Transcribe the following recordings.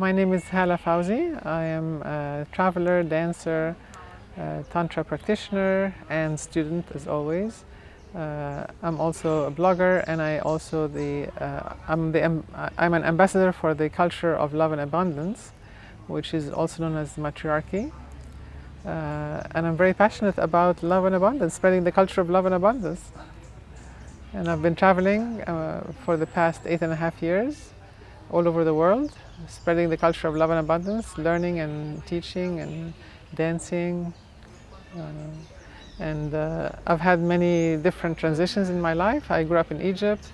My name is Hala Fauzi. I am a traveler, dancer, tantra practitioner, and student as always. I'm also a blogger, and I'm an ambassador for the culture of love and abundance, which is also known as matriarchy. And I'm very passionate about love and abundance, spreading the culture of love and abundance. And I've been traveling for the past 8.5 years all over the world, spreading the culture of love and abundance, learning and teaching and dancing. I've had many different transitions in my life. I grew up in Egypt,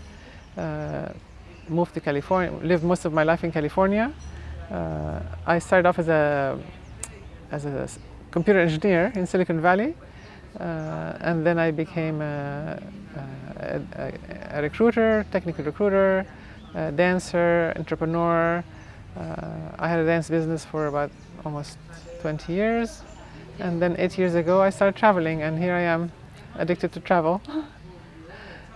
moved to California, lived most of my life in California. I started off as a computer engineer in Silicon Valley, and then I became a recruiter, technical recruiter, dancer, entrepreneur. I had a dance business for about almost 20 years. And then 8 years ago I started traveling, and here I am, addicted to travel.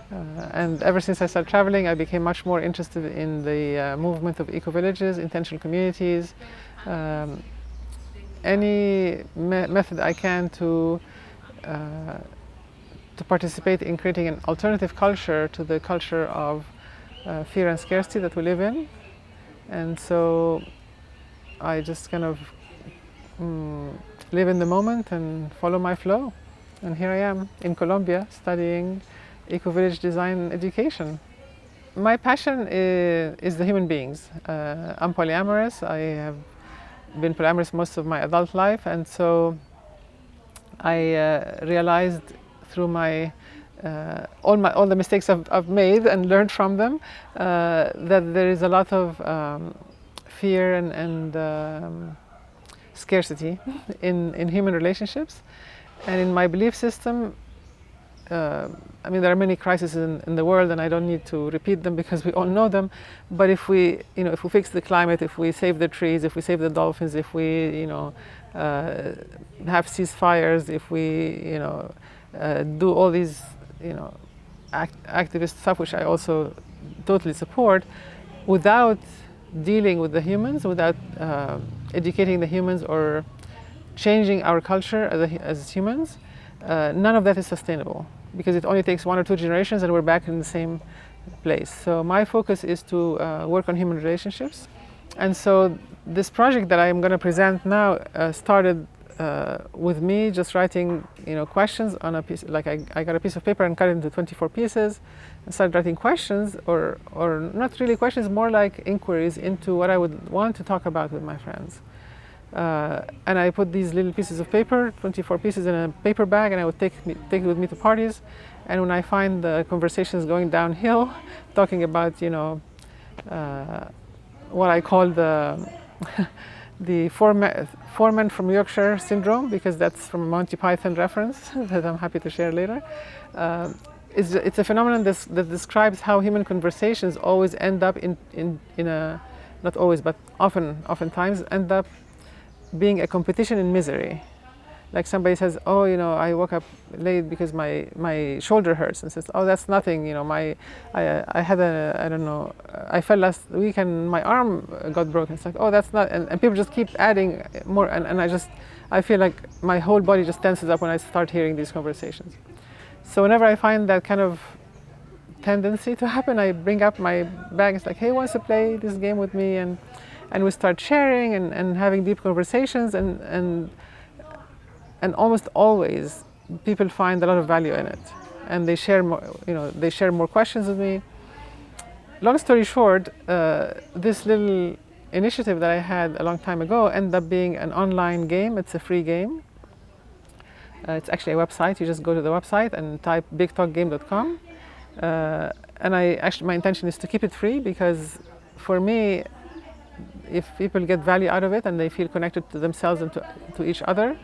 And ever since I started traveling, I became much more interested in the movement of eco-villages, intentional communities, any method I can to participate in creating an alternative culture to the culture of fear and scarcity that we live in. And so I just kind of live in the moment and follow my flow. And here I am in Colombia studying Ecovillage Design Education. My passion is the human beings. I'm polyamorous. I have been polyamorous most of my adult life, and so I realized through my all the mistakes I've made and learned from them that there is a lot of fear and scarcity in human relationships. And in my belief system, I mean, there are many crises in the world, and I don't need to repeat them because we all know them. But if we fix the climate, if we save the trees, if we save the dolphins, if we have ceasefires, if we do all these activist stuff, which I also totally support, without dealing with the humans, without educating the humans or changing our culture as humans, none of that is sustainable, because it only takes 1 or 2 generations and we're back in the same place. So my focus is to work on human relationships. And so this project that I'm going to present now started with me just writing questions on a piece. Like I got a piece of paper and cut it into 24 pieces and started writing questions, or not really questions, more like inquiries into what I would want to talk about with my friends. And I put these little pieces of paper, 24 pieces, in a paper bag, and I would take it with me to parties. And when I find the conversations going downhill, talking about what I call the foreman from Yorkshire syndrome, because that's from a Monty Python reference that I'm happy to share later. It's a phenomenon that describes how human conversations always end up in a, not always, but oftentimes end up being a competition in misery. Like somebody says, oh, I woke up late because my shoulder hurts, and says, oh, that's nothing. I fell last week and my arm got broken. It's like, oh, that's not, and people just keep adding more, and I feel like my whole body just tenses up when I start hearing these conversations. So whenever I find that kind of tendency to happen, I bring up my bag. It's like, hey, who wants to play this game with me? And we start sharing and having deep conversations, and almost always people find a lot of value in it, and they share more. They share more questions with me. Long story short, this little initiative that I had a long time ago ended up being an online game. It's a free game. It's actually a website. You just go to the website and type bigtalkgame.com. And my intention is to keep it free, because for me, if people get value out of it and they feel connected to themselves and to each other,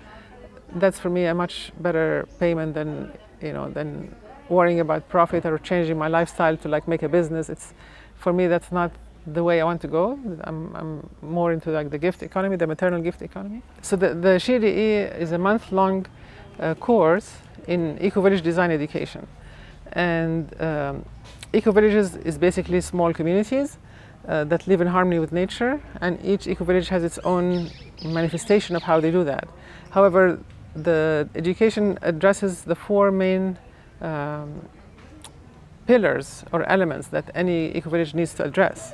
that's for me a much better payment than worrying about profit or changing my lifestyle to make a business. For me, that's not the way I want to go. I'm more into the gift economy, the maternal gift economy. So the SHE-EDE is a month-long course in Ecovillage Design Education. And ecovillages is basically small communities that live in harmony with nature, and each eco-village has its own manifestation of how they do that. However, the education addresses the four main pillars or elements that any eco-village needs to address: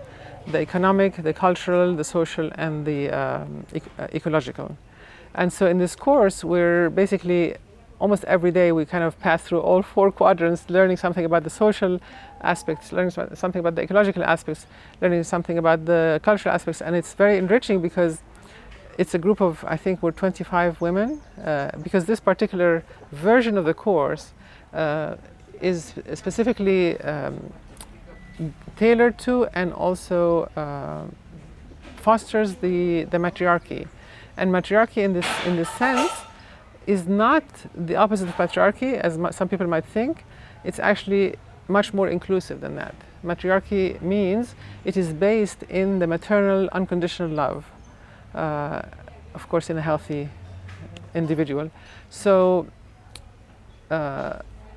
the economic, the cultural, the social, and the ecological. And so in this course, we're basically almost every day we kind of pass through all four quadrants, learning something about the social aspects, learning something about the ecological aspects, learning something about the cultural aspects. And it's very enriching because it's a group of, I think we're 25 women, because this particular version of the course is specifically tailored to and also fosters the matriarchy. And matriarchy in this sense is not the opposite of patriarchy, as some people might think. It's actually much more inclusive than that. Matriarchy means it is based in the maternal unconditional love, of course in a healthy individual. So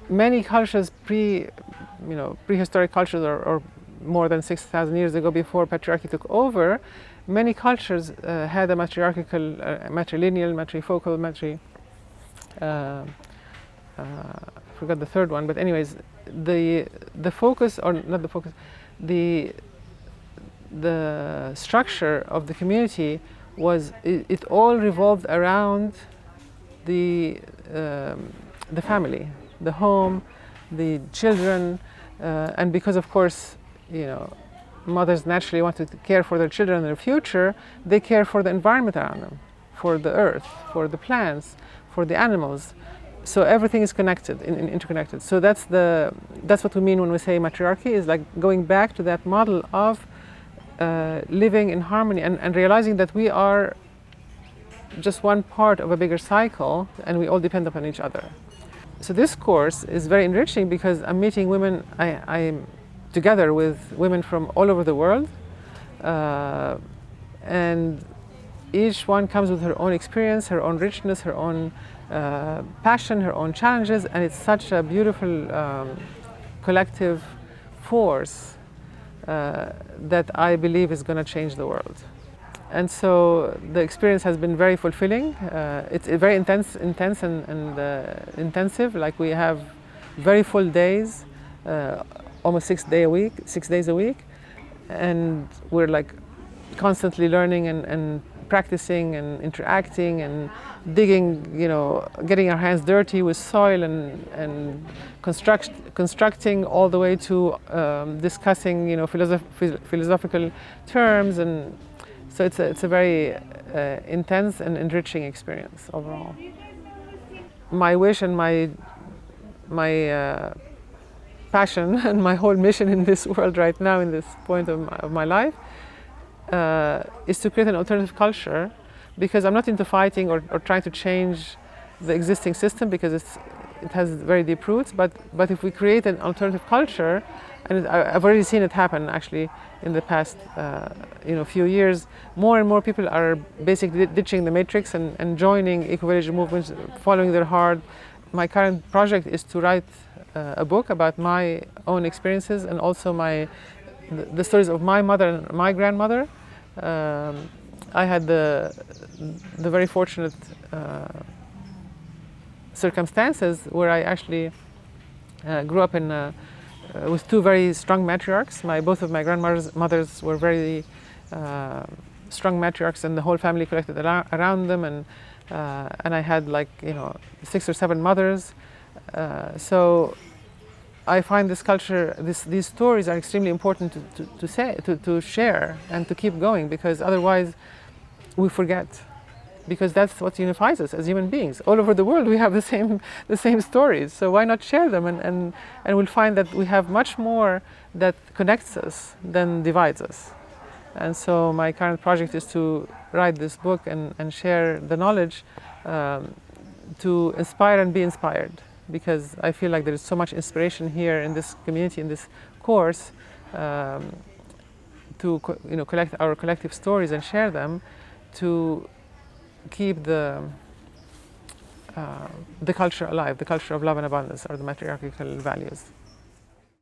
many cultures, prehistoric cultures or more than 6,000 years ago, before patriarchy took over, many cultures had a matriarchal, matrilineal, matrifocal, I forgot the third one, but anyways, the focus, or not the focus, the structure of the community was, it all revolved around the family, the home, the children, and because of course, mothers naturally want to care for their children and their future, they care for the environment around them, for the earth, for the plants, for the animals. So everything is connected, interconnected. So that's what we mean when we say matriarchy, is like going back to that model of living in harmony and realizing that we are just one part of a bigger cycle and we all depend upon each other. So this course is very enriching because I'm meeting women, I'm together with women from all over the world, and each one comes with her own experience, her own richness, her own passion, her own challenges, and it's such a beautiful collective force that I believe is going to change the world. And so the experience has been very fulfilling. It's very intense and intensive. Like we have very full days, almost 6 days a week, and we're like constantly learning and practicing and interacting and digging, getting our hands dirty with soil and constructing all the way to discussing, philosophical terms. And so it's a very intense and enriching experience overall. My wish and my passion and my whole mission in this world right now, in this point of my life, is to create an alternative culture, because I'm not into fighting or trying to change the existing system, because it has very deep roots. But if we create an alternative culture, and I've already seen it happen actually in the past few years, more and more people are basically ditching the matrix and joining eco-village movements, following their heart. My current project is to write a book about my own experiences and also the stories of my mother and my grandmother. I had the very fortunate circumstances where I actually grew up with two very strong matriarchs. Both of my grandmothers were very strong matriarchs, and the whole family collected around them, and I had 6 or 7 mothers. So I find this culture, these stories are extremely important to share and to keep going, because otherwise we forget. Because that's what unifies us as human beings. All over the world we have the same stories. So why not share them? And we'll find that we have much more that connects us than divides us. And so my current project is to write this book and share the knowledge to inspire and be inspired. Because I feel like there is so much inspiration here in this community, in this course, to collect our collective stories and share them, to keep the culture alive, the culture of love and abundance, or the matriarchal values.